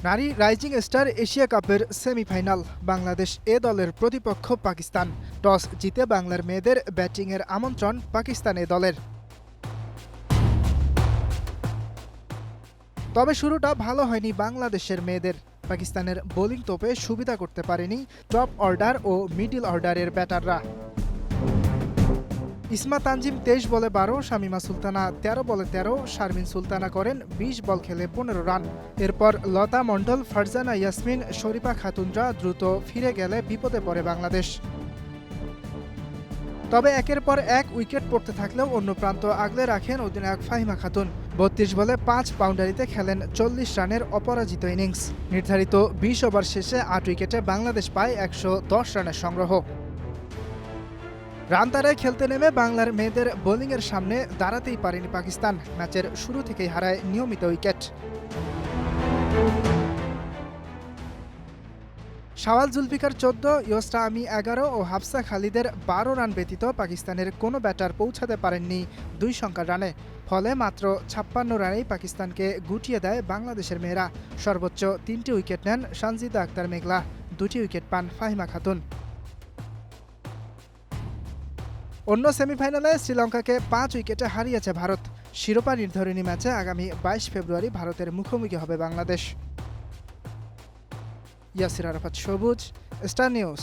নারী rising star Asia কাপের semifinal. Bangladesh এ দলের প্রতিপক্ষ পাকিস্তান। টস জিতে বাংলার মেয়েদের ব্যাটিংয়ের আমন্ত্রণ পাকিস্তান এ দলের। তবে শুরুটা ভালো হয়নি বাংলাদেশের মেয়েদের। পাকিস্তানের বোলিং তোপে সুবিধা করতে পারেনি টপ অর্ডার ও মিডল অর্ডারের ব্যাটাররা। ইসমা তানজিম 23 বলে 12, শামিমা সুলতানা 13 বলে 13, শারমিন সুলতানা করেন 20 বল খেলে 15 রান। এরপর লতা মণ্ডল, ফারজানা ইয়াসমিন, শরীফা খাতুনরা দ্রুত ফিরে গেলে বিপদে পড়ে বাংলাদেশ। তবে একের পর এক উইকেট পড়তে থাকলেও অন্য প্রান্ত আগলে রাখেন অধিনায়ক ফাহিমা খাতুন। 32 বলে 5 বাউন্ডারিতে খেলেন 40 রানের অপরাজিত ইনিংস। নির্ধারিত 20 ওভার শেষে 8 উইকেটে বাংলাদেশ পায় 110 রানের সংগ্রহ। রান তাড়ায় খেলতে নেমে বাংলার মেয়েদের বোলিংয়ের সামনে দাঁড়াতেই পারেনি পাকিস্তান। ম্যাচের শুরু থেকেই হারায় নিয়মিত উইকেট। শাওয়াল জুলফিকার 14, ইয়োস্টা আমি 11 ও হাফসা খালিদের 12 রান ব্যতীত পাকিস্তানের কোনো ব্যাটার পৌঁছাতে পারেননি 2 সংখ্যার রানে। ফলে মাত্র 56 রানেই পাকিস্তানকে গুটিয়ে দেয় বাংলাদেশের মেয়েরা। সর্বোচ্চ 3টি উইকেট নেন সানজিদা আক্তার মেঘলা, 2টি উইকেট পান ফাহিমা খাতুন। অন্য সেমিফাইনালে শ্রীলঙ্কাকে 5 উইকেটে হারিয়েছে ভারত। শিরোপা নির্ধারণী ম্যাচে আগামী 22 ফেব্রুয়ারি ভারতের মুখোমুখি হবে বাংলাদেশ। ইয়াসির আরাফাত সবুজ, স্টার নিউজ।